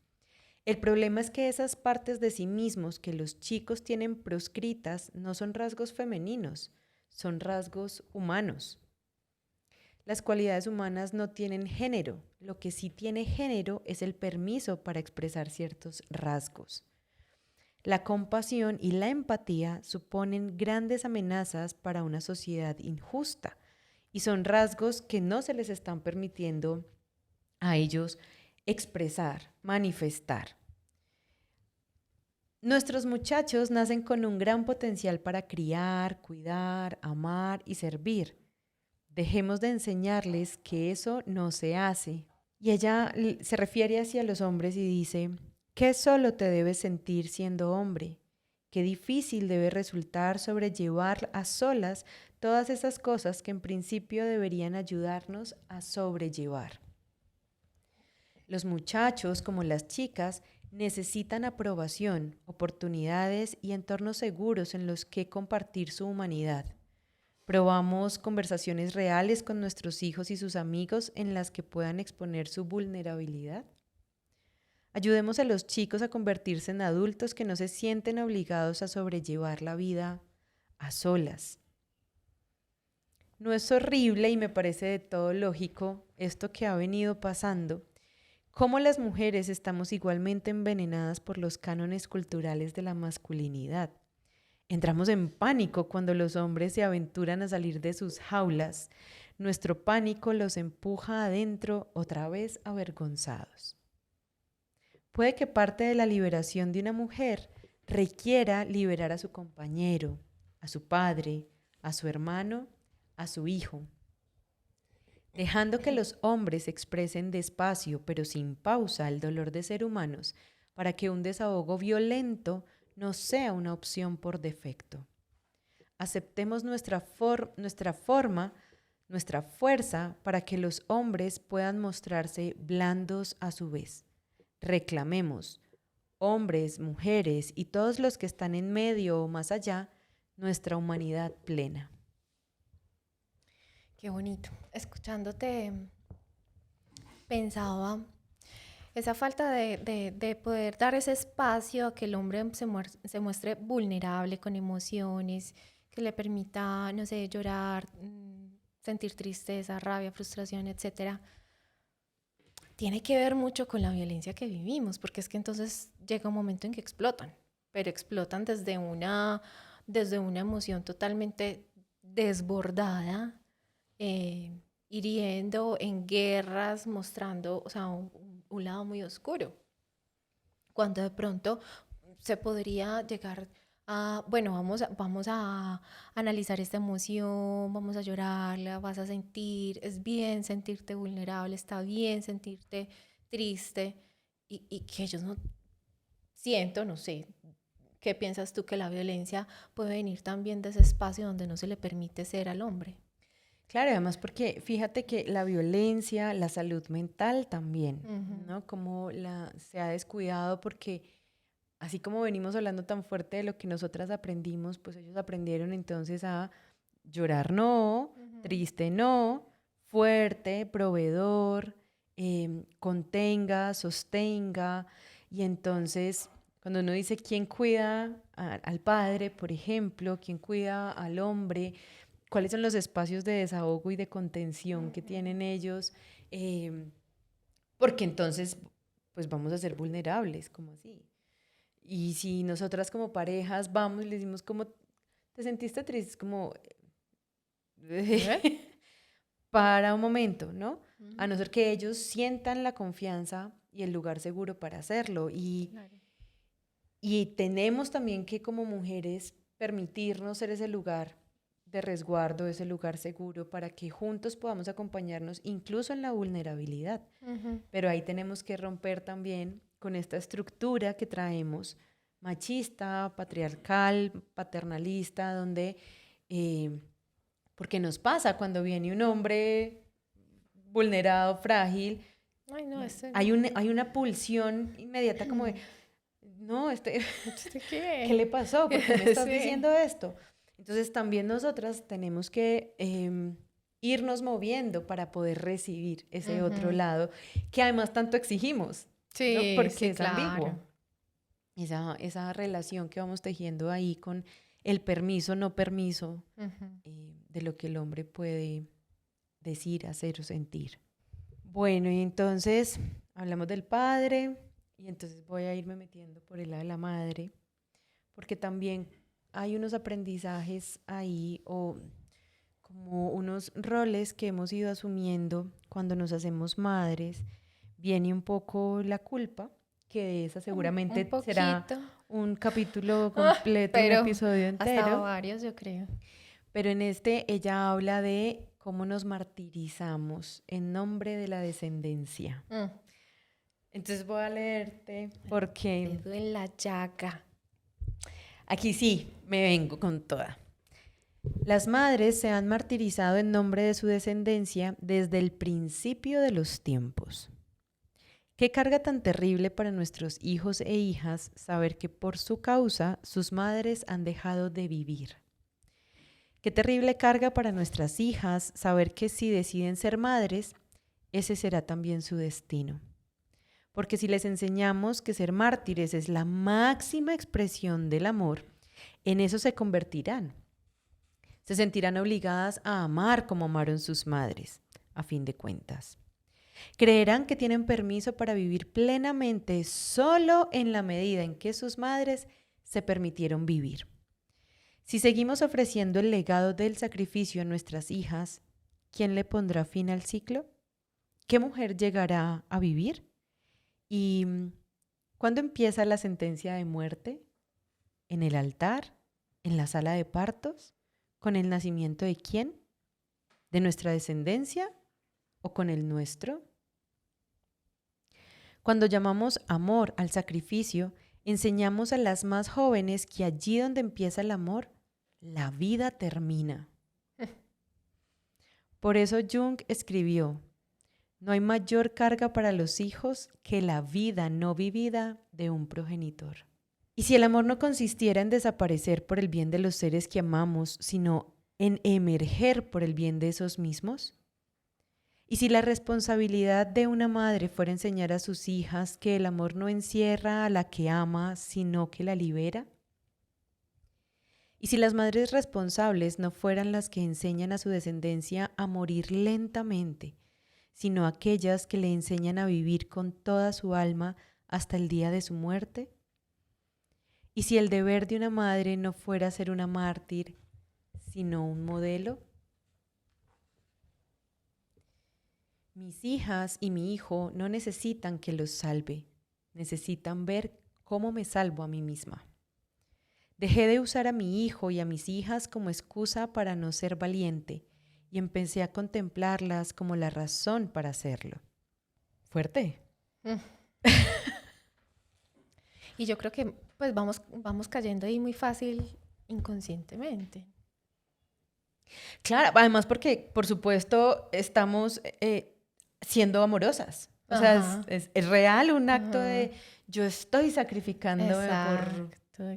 El problema es que esas partes de sí mismos que los chicos tienen proscritas no son rasgos femeninos, son rasgos humanos. Las cualidades humanas no tienen género, lo que sí tiene género es el permiso para expresar ciertos rasgos. La compasión y la empatía suponen grandes amenazas para una sociedad injusta y son rasgos que no se les están permitiendo a ellos expresar, manifestar. Nuestros muchachos nacen con un gran potencial para criar, cuidar, amar y servir. Dejemos de enseñarles que eso no se hace. Y ella se refiere hacia los hombres y dice, ¿qué solo te debes sentir siendo hombre? Qué difícil debe resultar sobrellevar a solas todas esas cosas que en principio deberían ayudarnos a sobrellevar. Los muchachos, como las chicas, necesitan aprobación, oportunidades y entornos seguros en los que compartir su humanidad. Probamos conversaciones reales con nuestros hijos y sus amigos en las que puedan exponer su vulnerabilidad. Ayudemos a los chicos a convertirse en adultos que no se sienten obligados a sobrellevar la vida a solas. No es horrible y me parece de todo lógico esto que ha venido pasando, cómo las mujeres estamos igualmente envenenadas por los cánones culturales de la masculinidad. Entramos en pánico cuando los hombres se aventuran a salir de sus jaulas. Nuestro pánico los empuja adentro otra vez avergonzados. Puede que parte de la liberación de una mujer requiera liberar a su compañero, a su padre, a su hermano, a su hijo. Dejando que los hombres expresen despacio pero sin pausa el dolor de ser humanos, para que un desahogo violento no sea una opción por defecto. Aceptemos nuestra forma, nuestra fuerza para que los hombres puedan mostrarse blandos a su vez. Reclamemos, hombres, mujeres y todos los que están en medio o más allá, nuestra humanidad plena. Qué bonito. Escuchándote, pensaba esa falta de poder dar ese espacio a que el hombre se muestre vulnerable con emociones, que le permita, no sé, llorar, sentir tristeza, rabia, frustración, etcétera. Tiene que ver mucho con la violencia que vivimos, porque es que entonces llega un momento en que explotan, pero explotan desde una emoción totalmente desbordada, hiriendo en guerras, mostrando, o sea, un lado muy oscuro. Cuando de pronto se podría llegar a, bueno, vamos a analizar esta emoción, vamos a llorarla, vas a sentir, es bien sentirte vulnerable, está bien sentirte triste y que ellos no siento, no sé, ¿qué piensas tú que la violencia puede venir también de ese espacio donde no se le permite ser al hombre? Claro, además porque fíjate que la violencia, la salud mental también, ¿no? Como se ha descuidado porque así como venimos hablando tan fuerte de lo que nosotras aprendimos, pues ellos aprendieron entonces a llorar no, triste no, fuerte, proveedor, contenga, sostenga. Y entonces, cuando uno dice quién cuida al padre, por ejemplo, quién cuida al hombre, cuáles son los espacios de desahogo y de contención que tienen ellos, porque entonces, pues vamos a ser vulnerables, como así. Y si nosotras como parejas vamos y le decimos como, ¿te sentiste triste? Es como, para un momento, ¿no? A no ser que ellos sientan la confianza y el lugar seguro para hacerlo. Claro. Y tenemos también que como mujeres permitirnos ser ese lugar de resguardo, ese lugar seguro para que juntos podamos acompañarnos incluso en la vulnerabilidad. Pero ahí tenemos que romper también con esta estructura que traemos machista, patriarcal, paternalista, donde, porque nos pasa cuando viene un hombre vulnerado, frágil, Ay, no, hay una pulsión inmediata como de, no, ¿qué? ¿qué le pasó? ¿Por qué me estás Sí. diciendo esto? Entonces también nosotras tenemos que irnos moviendo para poder recibir ese otro lado que además tanto exigimos, ¿no? Sí, Porque sí, es ambiguo. claro. Esa relación que vamos tejiendo ahí con el permiso, no permiso, de lo que el hombre puede decir, hacer o sentir. Bueno, y entonces hablamos del padre y entonces voy a irme metiendo por el lado de la madre, porque también hay unos aprendizajes ahí o como unos roles que hemos ido asumiendo cuando nos hacemos madres. Viene un poco la culpa, que de esa seguramente Un será poquito, un capítulo completo, un pero episodio hasta entero. varios, yo creo. Pero en este ella habla de cómo nos martirizamos en nombre de la descendencia. Entonces voy a leerte porque Dedo en la llaga. aquí sí me vengo con toda. Las madres se han martirizado en nombre de su descendencia desde el principio de los tiempos. Qué carga tan terrible para nuestros hijos e hijas saber que por su causa sus madres han dejado de vivir. Qué terrible carga para nuestras hijas saber que si deciden ser madres, ese será también su destino. Porque si les enseñamos que ser mártires es la máxima expresión del amor, en eso se convertirán. Se sentirán obligadas a amar como amaron sus madres, a fin de cuentas. Creerán que tienen permiso para vivir plenamente solo en la medida en que sus madres se permitieron vivir. Si seguimos ofreciendo el legado del sacrificio a nuestras hijas, ¿quién le pondrá fin al ciclo? ¿Qué mujer llegará a vivir? ¿Y cuándo empieza la sentencia de muerte? ¿En el altar? ¿En la sala de partos? ¿Con el nacimiento de quién? ¿De nuestra descendencia o con el nuestro? Cuando llamamos amor al sacrificio, enseñamos a las más jóvenes que allí donde empieza el amor, la vida termina. Por eso Jung escribió: no hay mayor carga para los hijos que la vida no vivida de un progenitor. Y si el amor no consistiera en desaparecer por el bien de los seres que amamos, sino en emerger por el bien de esos mismos. Y si la responsabilidad de una madre fuera enseñar a sus hijas que el amor no encierra a la que ama, sino que la libera. Y si las madres responsables no fueran las que enseñan a su descendencia a morir lentamente, sino aquellas que le enseñan a vivir con toda su alma hasta el día de su muerte. Y si el deber de una madre no fuera ser una mártir, sino un modelo. Mis hijas y mi hijo no necesitan que los salve, necesitan ver cómo me salvo a mí misma. Dejé de usar a mi hijo y a mis hijas como excusa para no ser valiente y empecé a contemplarlas como la razón para hacerlo. Fuerte. Y yo creo que pues vamos cayendo ahí muy fácil inconscientemente. Claro, además porque, por supuesto, estamos siendo amorosas. O sea, es real un acto de yo estoy sacrificándome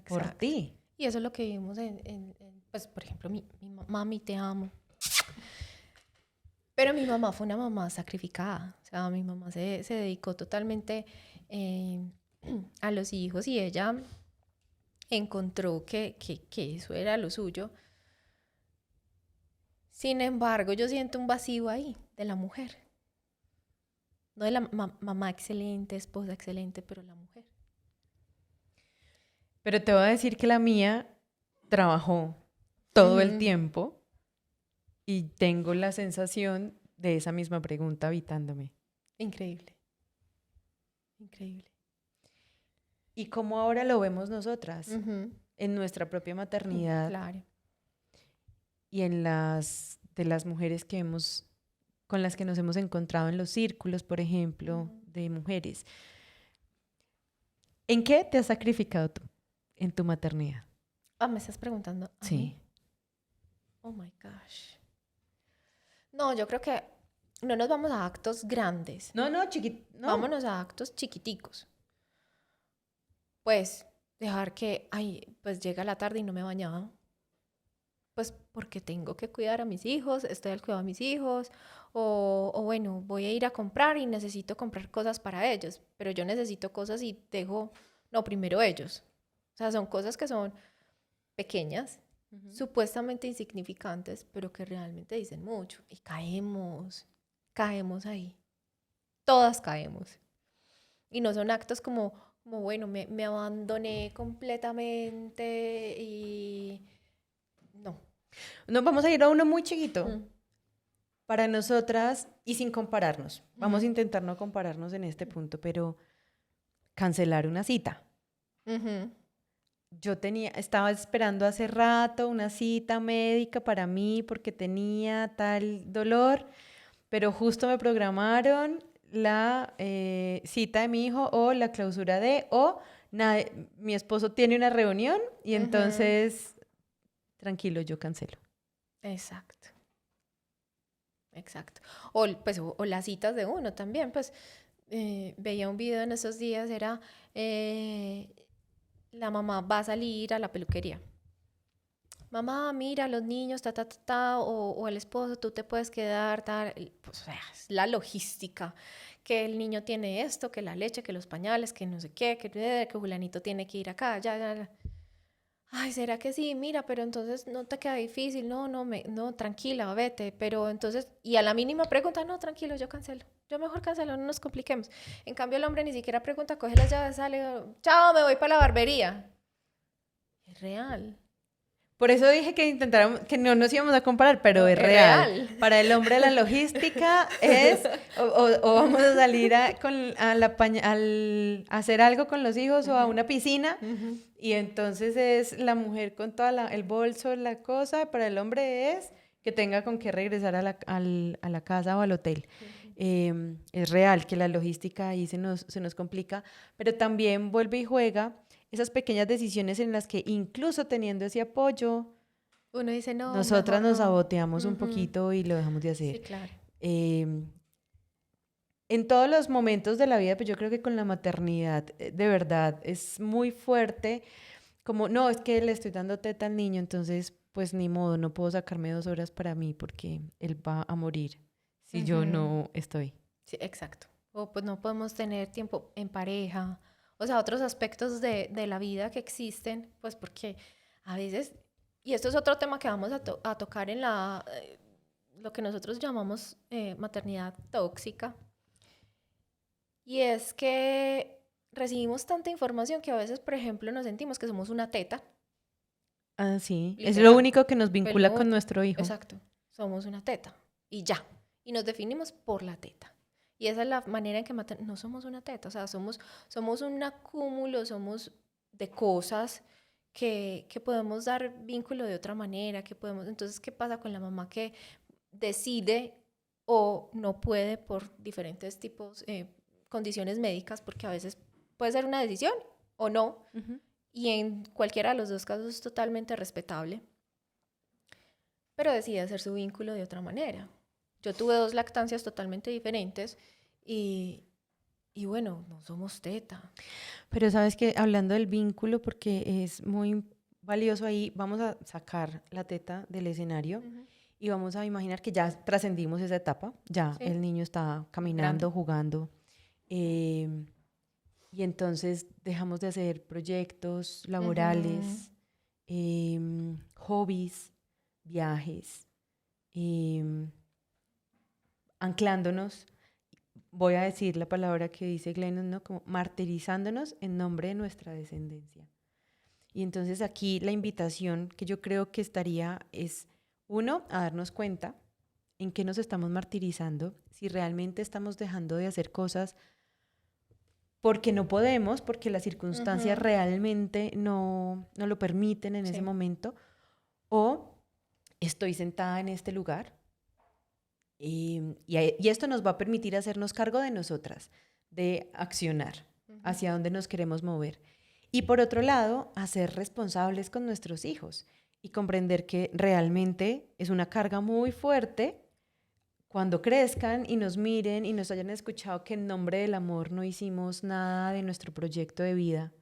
por ti. Y eso es lo que vimos pues, por ejemplo, mi mami, te amo. Pero mi mamá fue una mamá sacrificada. O sea, mi mamá se dedicó totalmente a los hijos y ella encontró que eso era lo suyo. Sin embargo, yo siento un vacío ahí de la mujer. No de la mamá excelente, esposa excelente, pero la mujer. Pero te voy a decir que la mía trabajó todo el tiempo y tengo la sensación de esa misma pregunta habitándome. Increíble. Increíble. ¿Y cómo ahora lo vemos nosotras? En nuestra propia maternidad. Claro. Y en de las mujeres con las que nos hemos encontrado en los círculos, por ejemplo, de mujeres. ¿En qué te has sacrificado tú en tu maternidad? ¿Me estás preguntando? Sí. ¿Mí? Oh my gosh. No, yo creo que no nos vamos a actos grandes. No. Vámonos a actos chiquiticos. Pues dejar que, pues llega la tarde y no me he bañado. Pues porque tengo que cuidar a mis hijos, estoy al cuidado de mis hijos, o bueno, voy a ir a comprar y necesito comprar cosas para ellos, pero yo necesito cosas y dejo, no, primero ellos. O sea, son cosas que son pequeñas, supuestamente insignificantes, pero que realmente dicen mucho. Y caemos ahí. Todas caemos. Y no son actos como bueno, me abandoné completamente y... No. No, vamos a ir a uno muy chiquito. Para nosotras, y sin compararnos. Vamos a intentar no compararnos en este punto, pero cancelar una cita. Yo estaba esperando hace rato una cita médica para mí porque tenía tal dolor, pero justo me programaron la cita de mi hijo o la clausura mi esposo tiene una reunión y entonces... Tranquilo, yo cancelo. Exacto. O las citas de uno también, pues veía un video en esos días, era la mamá va a salir a la peluquería. Mamá, mira, los niños, o el esposo, tú te puedes quedar, pues, o sea, es la logística, que el niño tiene esto, que la leche, que los pañales, que no sé qué, que Julianito tiene que ir acá, ya. Ay, ¿será que sí? Mira, pero entonces no te queda difícil. No, tranquila, vete. Pero entonces, y a la mínima pregunta, no, tranquilo, yo cancelo. Yo mejor cancelo, no nos compliquemos. En cambio, el hombre ni siquiera pregunta, coge las llaves, sale, chao, me voy para la barbería. Es real. Por eso dije que no nos íbamos a comparar, pero es real. Para el hombre la logística es o vamos a salir a hacer algo con los hijos o a una piscina y entonces es la mujer con toda el bolso, la cosa. Para el hombre es que tenga con qué regresar a la casa o al hotel. Es real que la logística ahí se nos complica, pero también vuelve y juega esas pequeñas decisiones en las que incluso teniendo ese apoyo, Uno dice, no, nosotras mejor nos no. saboteamos un poquito y lo dejamos de Sí, hacer. claro. Em, en todos los momentos de la vida, pues yo creo que con la maternidad, de verdad, es muy fuerte, como, no, es que le estoy dando teta al niño, entonces, pues ni modo, no puedo sacarme 2 horas para mí porque él va a morir si yo Ujú. no estoy. Sí, exacto. O pues no podemos tener tiempo en pareja, o sea, otros aspectos de la vida que existen, pues porque a veces, y esto es otro tema que vamos a tocar en lo que nosotros llamamos maternidad tóxica, y es que recibimos tanta información que a veces, por ejemplo, nos sentimos que somos una teta, Ah, sí, es lo literal. único que nos Pues lo vincula con único, nuestro hijo. exacto, somos una teta y ya. Y nos definimos por la teta. Y esa es la manera en que no somos una teta, o sea, somos un acúmulo, somos de cosas que podemos dar vínculo de otra manera, que podemos, entonces, ¿qué pasa con la mamá que decide o no puede por diferentes tipos, condiciones médicas, porque a veces puede ser una decisión o no, Ujú. y en cualquiera de los dos casos es totalmente respetable, pero decide hacer su vínculo de otra manera. Yo tuve 2 lactancias totalmente diferentes y, y bueno, no somos teta. Pero sabes que hablando del vínculo, porque es muy valioso ahí, vamos a sacar la teta del escenario Ujú. y vamos a imaginar que ya trascendimos esa etapa, ya Sí, el niño está grande. caminando, jugando, eh, y entonces dejamos de hacer proyectos Ujú. laborales, hobbies, viajes, em, anclándonos, voy a decir la palabra que dice Glennon, ¿no? Como martirizándonos en nombre de nuestra descendencia. Y entonces aquí la invitación que yo creo que estaría es, uno, a darnos cuenta en qué nos estamos martirizando, si realmente estamos dejando de hacer cosas porque no podemos, porque las circunstancias Ujú. realmente no lo permiten en ese Sí. momento, o estoy sentada en este lugar y esto nos va a permitir hacernos cargo de nosotras, de accionar Ujú. hacia dónde nos queremos mover. Y por otro lado, hacer responsables con nuestros hijos y comprender que realmente es una carga muy fuerte cuando crezcan y nos miren y nos hayan escuchado que en nombre del amor no hicimos nada de nuestro proyecto de vida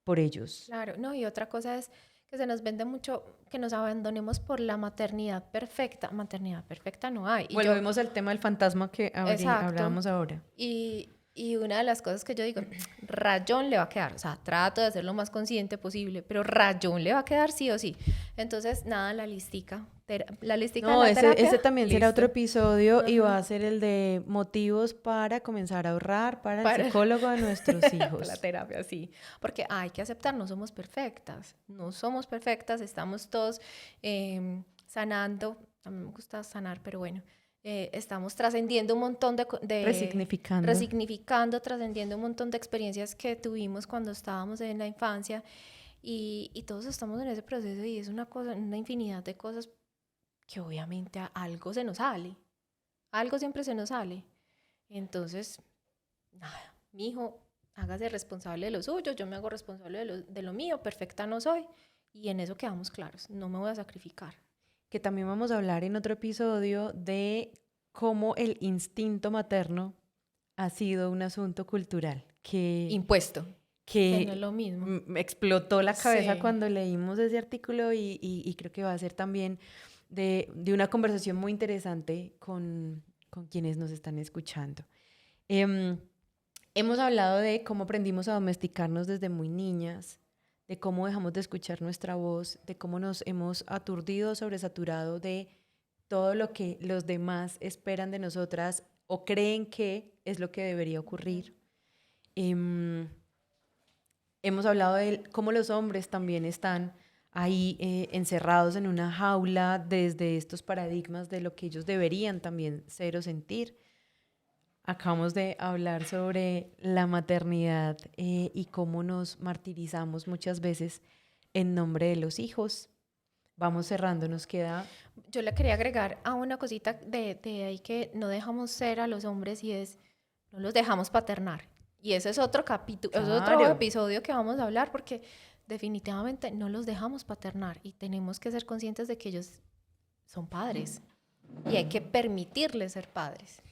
por ellos. Claro, no, y otra cosa es que se nos vende mucho que nos abandonemos por la maternidad perfecta. Maternidad perfecta no hay. Y yo, Volvemos al tema del fantasma que exacto. hablábamos ahora. Y una de las cosas que yo digo, rayón le va a quedar, o sea, trato de ser lo más consciente posible, pero rayón le va a quedar sí o sí. Entonces, nada, la listica de No, la ese terapia, también será otro listo. episodio y va Ajá. a ser el de motivos para comenzar a ahorrar para el Para, psicólogo de nuestros para la hijos. terapia, sí. Porque hay que aceptar, no somos perfectas, no somos perfectas, estamos todos sanando, a mí me gusta sanar, pero bueno, estamos trascendiendo un montón Resignificando. resignificando, trascendiendo un montón de experiencias que tuvimos cuando estábamos en la infancia y todos estamos en ese proceso y es una cosa, una infinidad de cosas que obviamente algo se nos sale, algo siempre se nos sale. Entonces, nada, mi hijo, hágase responsable de lo suyo, yo me hago responsable de lo mío, perfecta no soy, y en eso quedamos claros, no me voy a sacrificar. Que también vamos a hablar en otro episodio de cómo el instinto materno ha sido un asunto cultural Impuesto, que no es que lo mismo. me explotó la cabeza Sí. cuando leímos ese artículo y creo que va a ser también de una conversación muy interesante con quienes nos están escuchando. Em, Hemos hablado de cómo aprendimos a domesticarnos desde muy niñas, de cómo dejamos de escuchar nuestra voz, de cómo nos hemos aturdido, sobresaturado de todo lo que los demás esperan de nosotras o creen que es lo que debería ocurrir. Em, Hemos hablado de cómo los hombres también están ahí encerrados en una jaula desde estos paradigmas de lo que ellos deberían también ser o sentir. Acabamos de hablar sobre la maternidad y cómo nos martirizamos muchas veces en nombre de los hijos. vamos cerrando, nos queda... Yo le quería agregar a una cosita de ahí que no dejamos ser a los hombres y es, no los dejamos paternar. Y ese es otro capítulo, es otro Claro. episodio que vamos a hablar porque definitivamente no los dejamos paternar y tenemos que ser conscientes de que ellos son padres y hay que permitirles ser padres.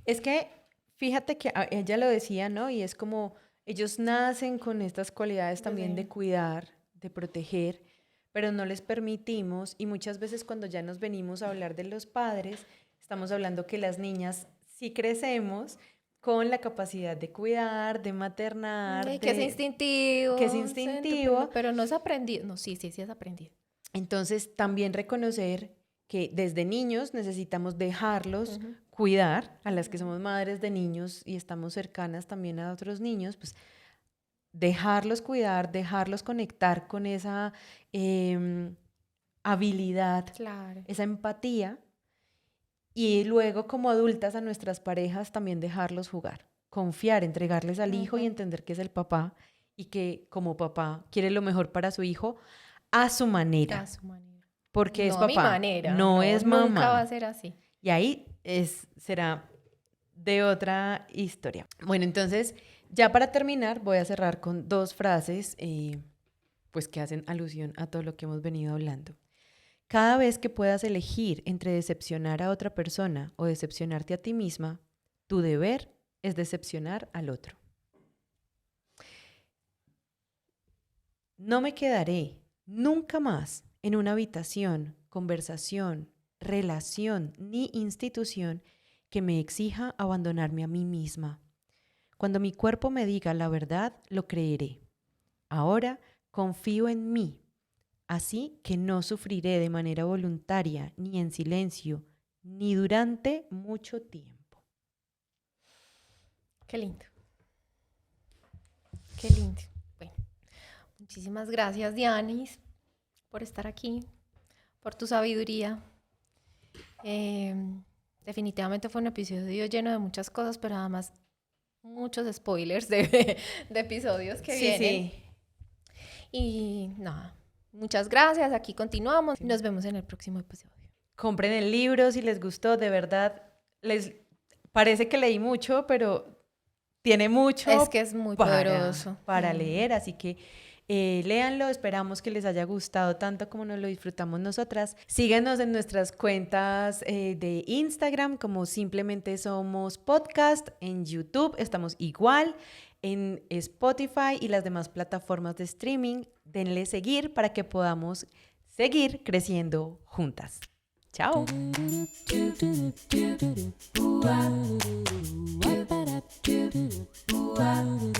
Es que, fíjate que ella lo decía, ¿no? Y es como, ellos nacen con estas cualidades también Sí. de cuidar, de proteger, pero no les permitimos, y muchas veces cuando ya nos venimos a hablar de los padres, estamos hablando que las niñas sí crecemos con la capacidad de cuidar, de maternar, Ay, que es instintivo. que es instintivo. Pero no es aprendido. No, sí es aprendido. Entonces, también reconocer que desde niños necesitamos dejarlos cuidar, a las que somos madres de niños y estamos cercanas también a otros niños, pues dejarlos cuidar, dejarlos conectar con esa habilidad, Claro. esa empatía, y luego como adultas a nuestras parejas también dejarlos jugar, confiar, entregarles al hijo y entender que es el papá y que como papá quiere lo mejor para su hijo a su manera. A su manera. Porque es No a mi papá, manera. no es mamá. Nunca va a ser así. Y ahí será de otra historia. Bueno, entonces, ya para terminar, voy a cerrar con 2 frases pues que hacen alusión a todo lo que hemos venido hablando. Cada vez que puedas elegir entre decepcionar a otra persona o decepcionarte a ti misma, tu deber es decepcionar al otro. No me quedaré nunca más en una habitación, conversación, relación ni institución que me exija abandonarme a mí misma. Cuando mi cuerpo me diga la verdad, lo creeré. Ahora confío en mí, así que no sufriré de manera voluntaria, ni en silencio, ni durante mucho tiempo. Qué lindo. Qué lindo. Bueno, muchísimas gracias, Dianis, por estar aquí, por tu sabiduría. Definitivamente fue un episodio lleno de muchas cosas, pero además muchos spoilers de episodios que vienen. Sí. Y nada, muchas gracias. Aquí continuamos. Nos vemos en el próximo episodio. Compren el libro si les gustó, de verdad. Les parece que leí mucho, pero tiene mucho. Es que es muy poderoso. Para leer, así que léanlo. Esperamos que les haya gustado tanto como nos lo disfrutamos nosotras. Síganos en nuestras cuentas de Instagram como Simplemente Somos Podcast. En YouTube estamos igual. En Spotify y las demás plataformas de streaming. Denle seguir para que podamos seguir creciendo juntas. Chao. Wow.